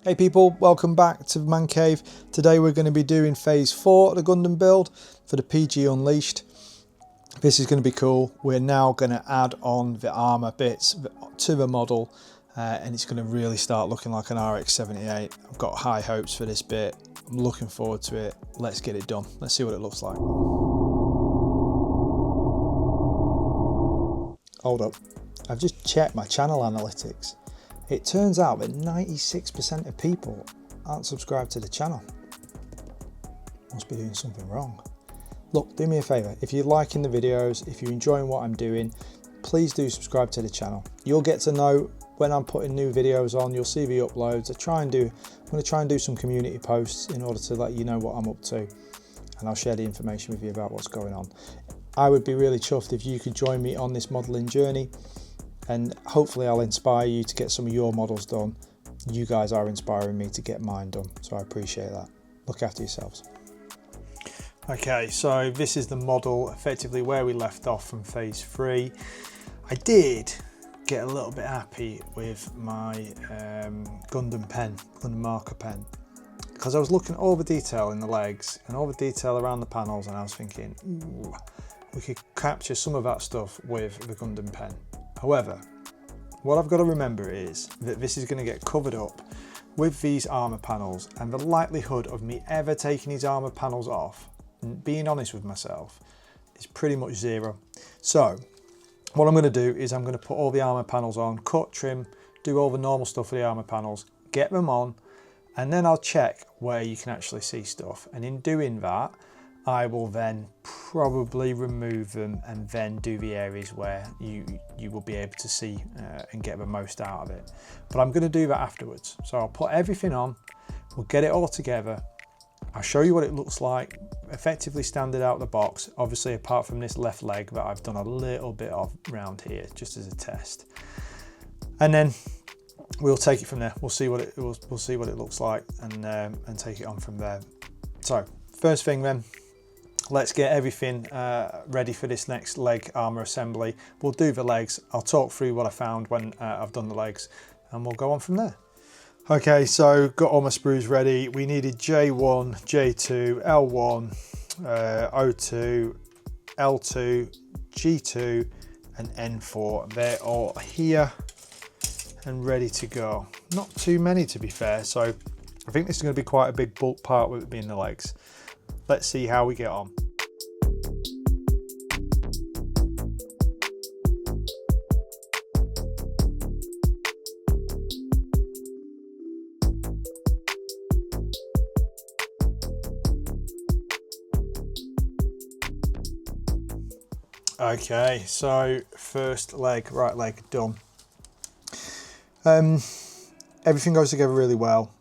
Hey people, welcome back to Man Cave. Today we're going to be doing phase 4 of the Gundam build for the PG Unleashed. This is going to be cool. We're now going to add on the armour bits to the model and it's going to really start looking like an RX-78. I've got high hopes for this bit. I'm looking forward to it. Let's get it done. Let's see what it looks like. Hold up. I've just checked my channel analytics. It turns out that 96% of people aren't subscribed to the channel. Must be doing something wrong. Look, do me a favour. If you're liking the videos, if you're enjoying what I'm doing, please do subscribe to the channel. You'll get to know when I'm putting new videos on. You'll see the uploads. I'm going to try and do some community posts in order to let you know what I'm up to. And I'll share the information with you about what's going on. I would be really chuffed if you could join me on this modelling journey. And hopefully I'll inspire you to get some of your models done. You guys are inspiring me to get mine done, so I appreciate that. Look after yourselves. Okay, so this is the model effectively where we left off from phase 3. I did get a little bit happy with my Gundam marker pen, because I was looking at all the detail in the legs and all the detail around the panels, and I was thinking, ooh, we could capture some of that stuff with the Gundam pen. However, what I've got to remember is that this is going to get covered up with these armour panels, and the likelihood of me ever taking these armour panels off, and being honest with myself, is pretty much zero. So what I'm going to do is I'm going to put all the armour panels on, cut, trim, do all the normal stuff for the armour panels, get them on, and then I'll check where you can actually see stuff. And in doing that, I will then probably remove them and then do the areas where you will be able to see and get the most out of it. But I'm going to do that afterwards. So I'll put everything on, we'll get it all together. I'll show you what it looks like, effectively standard out of the box, obviously apart from this left leg that I've done a little bit of round here just as a test. And then we'll take it from there. We'll see what it looks like and take it on from there. So first thing then, let's get everything ready for this next leg armour assembly. We'll do the legs. I'll talk through what I found when I've done the legs, and we'll go on from there. Okay, so got all my sprues ready. We needed J1, J2, L1, O2, L2, G2 and N4. They're all here and ready to go. Not too many, to be fair, so I think this is going to be quite a big bulk part with it being the legs. Let's see how we get on. Okay, so first leg, right leg done. Everything goes together really well.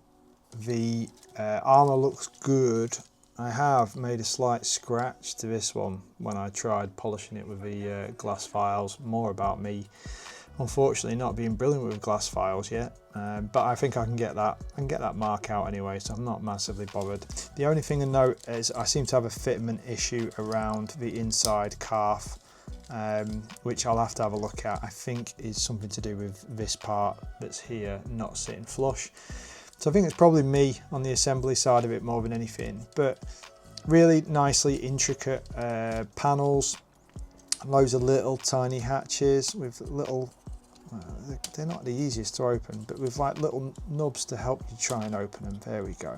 The armour looks good. I have made a slight scratch to this one when I tried polishing it with the glass files. More about me, unfortunately, not being brilliant with glass files yet, but I think I can get that mark out anyway, so I'm not massively bothered. The only thing to note is I seem to have a fitment issue around the inside calf, which I'll have to have a look at. I think is something to do with this part that's here not sitting flush. So I think it's probably me on the assembly side of it more than anything, but really nicely intricate panels, loads of little tiny hatches with little, they're not the easiest to open, but with like little nubs to help you try and open them. There we go.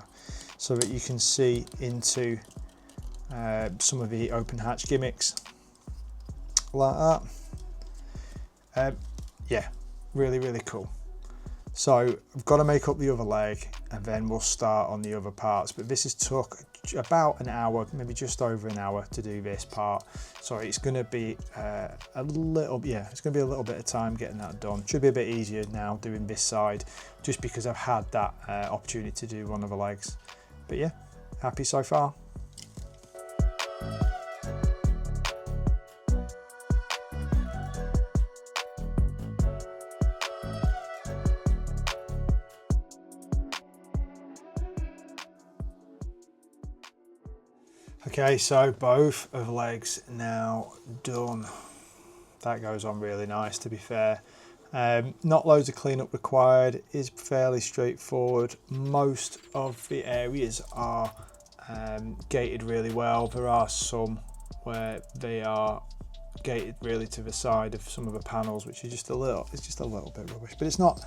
So that you can see into some of the open hatch gimmicks like that. Yeah, really, really cool. So I've got to make up the other leg and then we'll start on the other parts, but this has took about an hour, maybe just over an hour to do this part. So it's going to be a little bit of time getting that done. Should be a bit easier now doing this side just because I've had that opportunity to do one of the legs. But yeah, happy so far. Okay, so both of the legs now done. That goes on really nice, to be fair. Not loads of cleanup required, is fairly straightforward. Most of the areas are gated really well. There are some where they are gated really to the side of some of the panels, which is just a little bit rubbish, but it's not,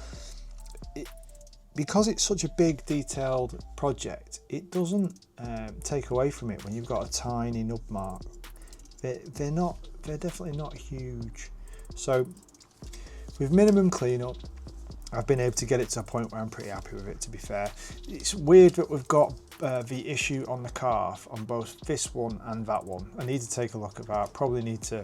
because it's such a big detailed project, it doesn't take away from it when you've got a tiny nub mark. They're definitely not huge. So with minimum cleanup, I've been able to get it to a point where I'm pretty happy with it, to be fair. It's weird that we've got the issue on the calf on both this one and that one. I need to take a look at that. Probably need to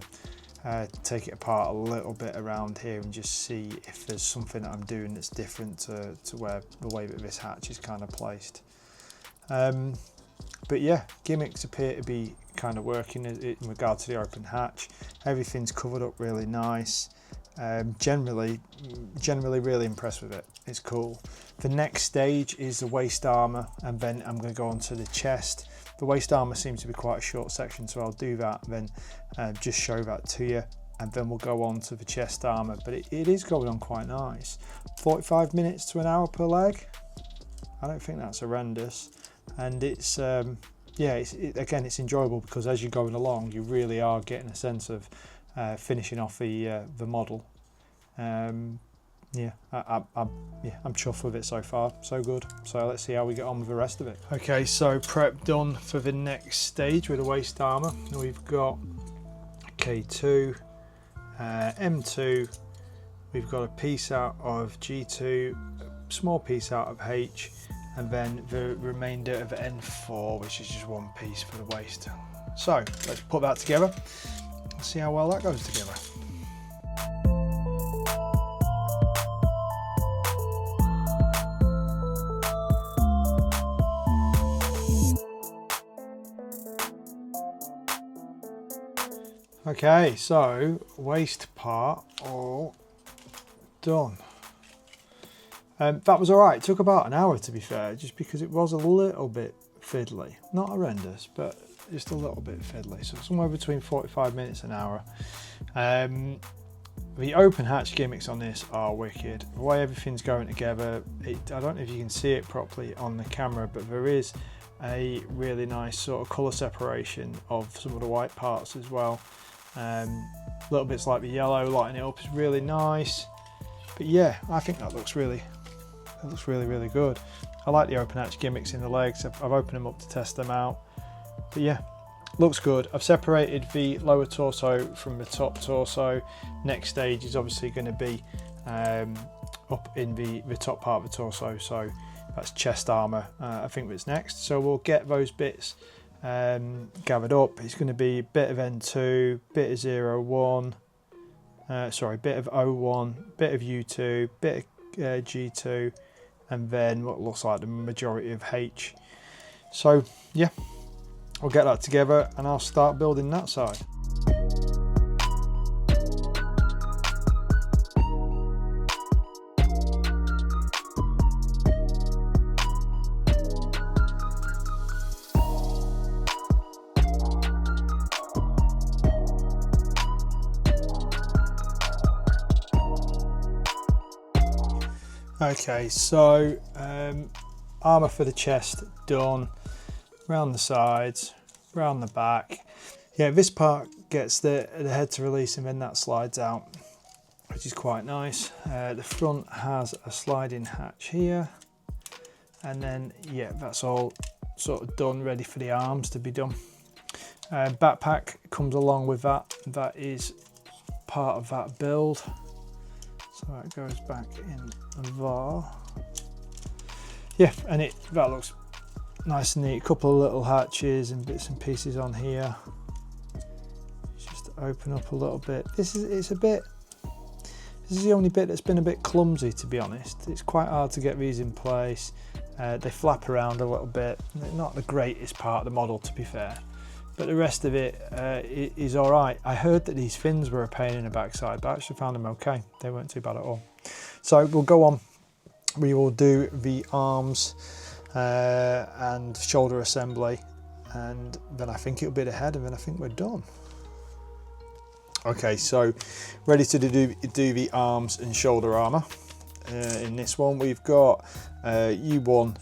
take it apart a little bit around here and just see if there's something that I'm doing that's different to where the way that this hatch is kind of placed. But yeah, gimmicks appear to be kind of working in regard to the open hatch. Everything's covered up really nice. Generally really impressed with it. It's cool. The next stage is the waist armour, and then I'm going to go on to the chest. The waist armour seems to be quite a short section, so I'll do that and then just show that to you, and then we'll go on to the chest armour. But it is going on quite nice. 45 minutes to an hour per leg. I don't think that's horrendous, and it's yeah, again, it's enjoyable because as you're going along, you really are getting a sense of finishing off the model. Yeah, I'm chuffed with it so far, so good. So let's see how we get on with the rest of it. Okay, so prep done for the next stage with the waist armour. We've got K2, M2, we've got a piece out of G2, a small piece out of H, and then the remainder of N4, which is just one piece for the waist. So let's put that together. See how well that goes together. Okay, so waist part all done. That was alright. It took about an hour, to be fair, just because it was a little bit fiddly. Not horrendous, but just a little bit fiddly. So somewhere between 45 minutes and an hour. The open hatch gimmicks on this are wicked. The way everything's going together, I don't know if you can see it properly on the camera, but there is a really nice sort of colour separation of some of the white parts as well. Little bits like the yellow lighting it up is really nice. But yeah, I think that looks really good. I like the open hatch gimmicks in the legs. I've opened them up to test them out. But yeah, looks good. I've separated the lower torso from the top torso. Next stage is obviously going to be up in the top part of the torso, so that's chest armour. I think that's next. So we'll get those bits gathered up. It's going to be a bit of N2, bit of 01, bit of O1, bit of U2, bit of G2, and then what looks like the majority of H. So yeah, I'll get that together and I'll start building that side. Okay, so armour for the chest done, round the sides, round the back. Yeah, this part gets the head to release and then that slides out, which is quite nice. The front has a sliding hatch here, and then yeah, that's all sort of done, ready for the arms to be done. Backpack comes along with that. That is part of that build. So that goes back in there. Yeah, and that looks nice and neat. A couple of little hatches and bits and pieces on here. Just open up a little bit. This is the only bit that's been a bit clumsy, to be honest. It's quite hard to get these in place. They flap around a little bit. They're not the greatest part of the model, to be fair, but the rest of it is all right. I heard that these fins were a pain in the backside, but I actually found them okay. They weren't too bad at all. So we'll go on. We will do the arms and shoulder assembly, and then I think it'll be the head, and then I think we're done. Okay, so ready to do the arms and shoulder armour. In this one we've got U1,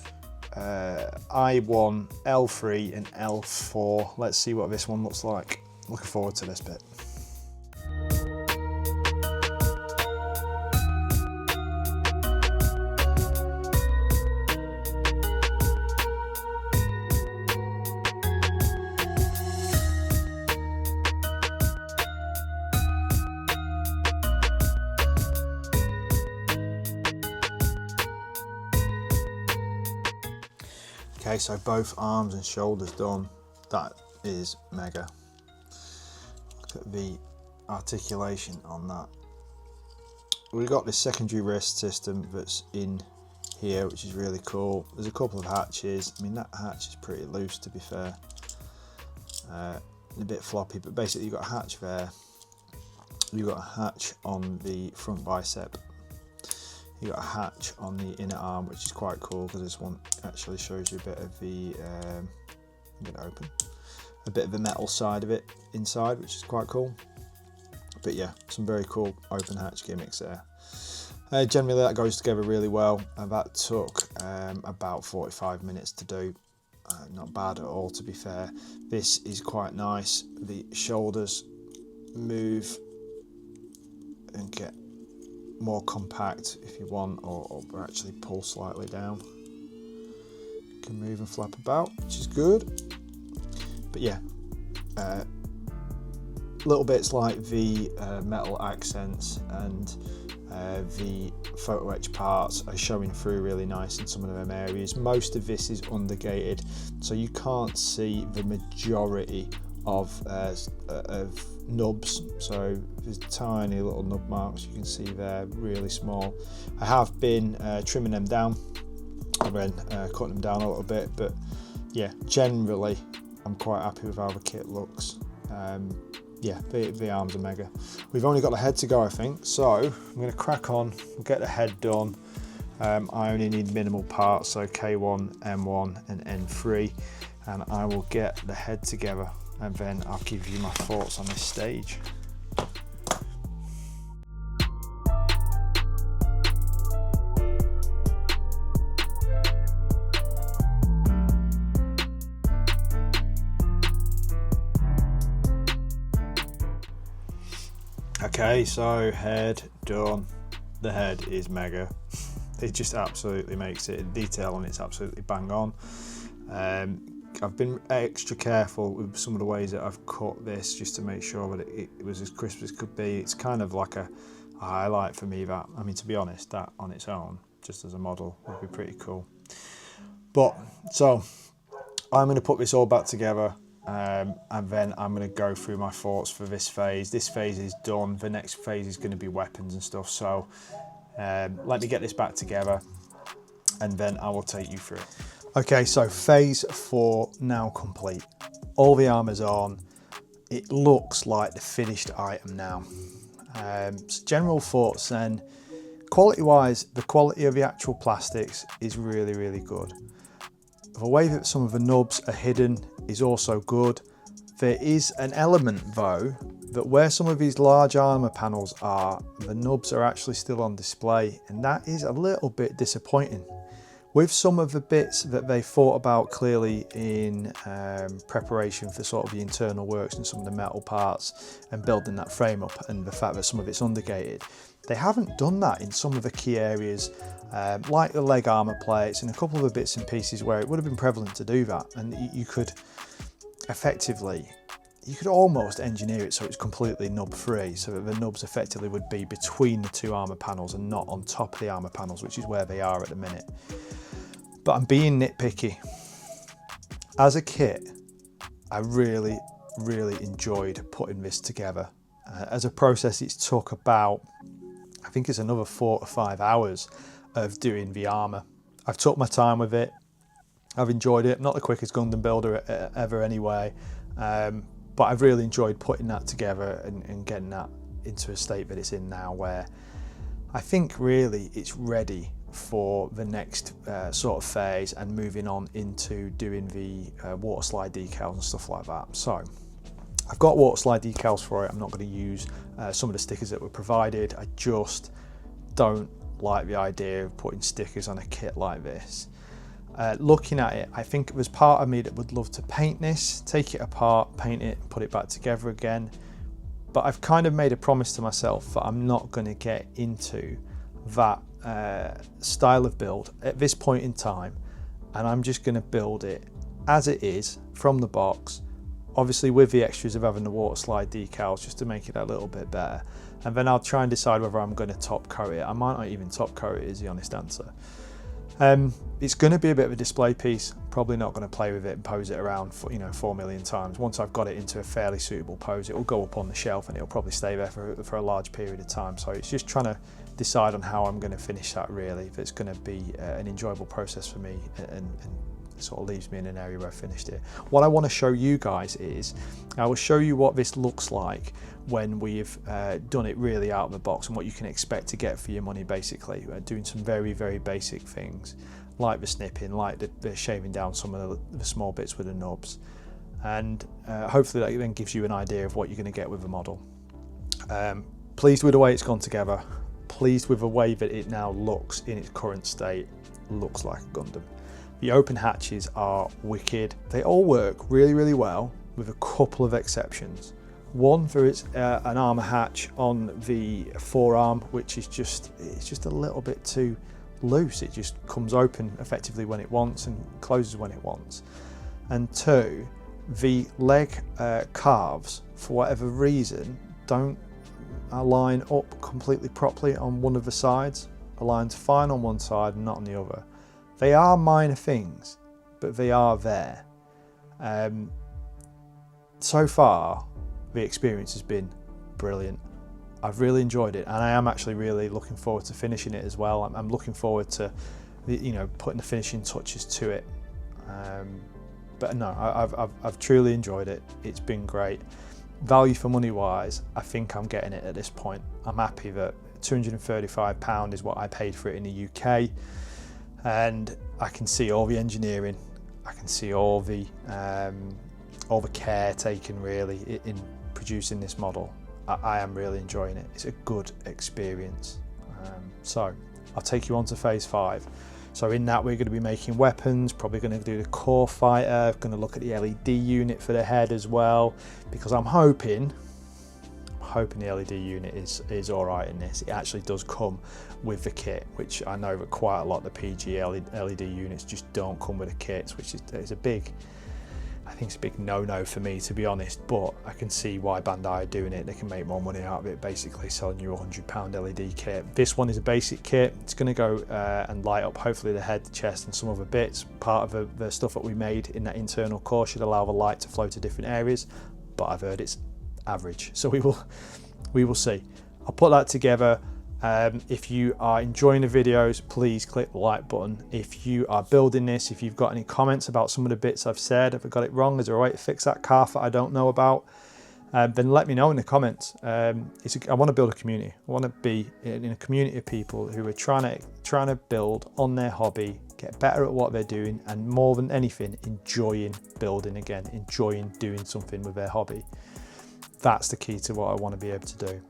I1, L3 and L4. Let's see what this one looks like. Looking forward to this bit. Okay, so both arms and shoulders done. That is mega. Look at the articulation on that. We've got this secondary wrist system that's in here, which is really cool. There's a couple of hatches. I mean, that hatch is pretty loose, to be fair. A bit floppy, but basically you've got a hatch there. You've got a hatch on the front bicep. You've got a hatch on the inner arm, which is quite cool because this one actually shows you a bit of the, I'm going to open, a bit of the metal side of it inside, which is quite cool. But yeah, some very cool open hatch gimmicks there. Generally that goes together really well, and that took about 45 minutes to do. Not bad at all, to be fair. This is quite nice. The shoulders move and get more compact if you want, or actually pull slightly down. You can move and flap about, which is good. But yeah, little bits like the metal accents and the photo etch parts are showing through really nice in some of them areas. Most of this is undergated, so you can't see the majority of nubs, so there's tiny little nub marks you can see there, really small. I have been trimming them down and then cutting them down a little bit, but yeah, generally I'm quite happy with how the kit looks. Yeah, the arms are mega. We've only got the head to go, I think, so I'm going to crack on. We'll get the head done. I only need minimal parts, so K1, M1 and N3, and I will get the head together, and then I'll give you my thoughts on this stage. Okay, so head done. The head is mega. It just absolutely makes it. Detail on it's absolutely bang on. I've been extra careful with some of the ways that I've cut this, just to make sure that it was as crisp as could be. It's kind of like a highlight for me, that. I mean, to be honest, that on its own, just as a model, would be pretty cool. But, so, I'm going to put this all back together, and then I'm going to go through my thoughts for this phase. This phase is done. The next phase is going to be weapons and stuff. So, let me get this back together, and then I will take you through it. Okay, so phase 4 now complete. All the armour's on. It looks like the finished item now. So general thoughts then. Quality-wise, the quality of the actual plastics is really, really good. The way that some of the nubs are hidden is also good. There is an element though, that where some of these large armour panels are, the nubs are actually still on display, and that is a little bit disappointing. With some of the bits that they thought about clearly in preparation for sort of the internal works and some of the metal parts and building that frame up, and the fact that some of it's undergated, they haven't done that in some of the key areas, like the leg armour plates and a couple of the bits and pieces where it would have been prevalent to do that, and you could effectively, you could almost engineer it so it's completely nub free, so that the nubs effectively would be between the two armour panels and not on top of the armour panels, which is where they are at the minute. But I'm being nitpicky. As a kit, I really, really enjoyed putting this together. As a process, it took about, I think it's another 4 to 5 hours of doing the armour. I've took my time with it. I've enjoyed it. I'm not the quickest Gundam builder ever anyway, but I've really enjoyed putting that together and getting that into a state that it's in now, where I think really it's ready for the next sort of phase and moving on into doing the water slide decals and stuff like that. So I've got water slide decals for it. I'm not going to use some of the stickers that were provided. I just don't like the idea of putting stickers on a kit like this. Looking at it, I think there's part of me that would love to paint this, take it apart, paint it, put it back together again. But I've kind of made a promise to myself that I'm not going to get into that style of build at this point in time, and I'm just going to build it as it is from the box, obviously with the extras of having the water slide decals just to make it a little bit better, and then I'll try and decide whether I'm going to top coat it. I might not even top coat it, is the honest answer. It's going to be a bit of a display piece. Probably not going to play with it and pose it around for, 4 million times. Once I've got it into a fairly suitable pose, it will go up on the shelf and it'll probably stay there for a large period of time. So it's just trying to decide on how I'm going to finish that, really, if it's going to be an enjoyable process for me and sort of leaves me in an area where I finished it. What I want to show you guys is, I will show you what this looks like when we've done it really out of the box and what you can expect to get for your money, basically. Doing some very, very basic things like the snipping, like the shaving down some of the small bits with the nubs, and hopefully that then gives you an idea of what you're going to get with the model. Pleased with the way it's gone together, pleased with the way that it now looks in its current state. Looks like a Gundam. The open hatches are wicked. They all work really, really well, with a couple of exceptions. One, there is an armor hatch on the forearm, which is just a little bit too loose. It just comes open effectively when it wants and closes when it wants. And two, the leg calves, for whatever reason, don't align up completely properly on one of the sides. Aligns fine on one side and not on the other. They are minor things, but they are there. So far, the experience has been brilliant. I've really enjoyed it, and I am actually really looking forward to finishing it as well. I'm looking forward to, putting the finishing touches to it. But no, I've truly enjoyed it. It's been great. Value for money wise, I think I'm getting it at this point. I'm happy that £235 is what I paid for it in the UK, and I can see all the engineering. I can see all the care taken really in producing this model. I am really enjoying it. It's a good experience. So I'll take you on to phase 5. So in that, we're going to be making weapons, probably going to do the core fighter, going to look at the LED unit for the head as well, because I'm hoping the LED unit is all right in this. It actually does come with the kit, which I know that quite a lot of the PG LED units just don't come with the kits, which is a big, I think it's a big no-no for me, to be honest, but I can see why Bandai are doing it. They can make more money out of it, basically selling you a £100 LED kit. This one is a basic kit. It's going to go and light up hopefully the head, the chest and some other bits. Part of the stuff that we made in that internal core should allow the light to flow to different areas, but I've heard it's average, so we will see. I'll put that together. If you are enjoying the videos, please click the like button. If you are building this, if you've got any comments about some of the bits I've said, if I got it wrong, is there a way to fix that calf that I don't know about, then let me know in the comments. I want to build a community. I want to be in a community of people who are trying to build on their hobby, get better at what they're doing, and more than anything, enjoying building again, enjoying doing something with their hobby. That's the key to what I want to be able to do.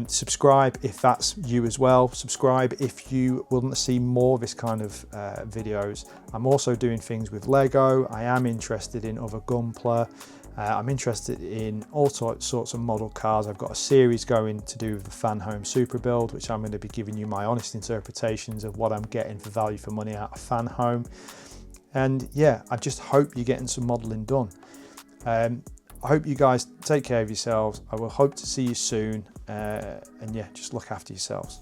Subscribe if that's you as well. Subscribe if you want to see more of this kind of videos. I'm also doing things with Lego. I am interested in other Gunpla. I'm interested in all sorts of model cars. I've got a series going to do with the Fan Home Super Build, which I'm going to be giving you my honest interpretations of what I'm getting for value for money out of Fan Home. And yeah, I just hope you're getting some modelling done. I hope you guys take care of yourselves. I will hope to see you soon. And yeah, just look after yourselves.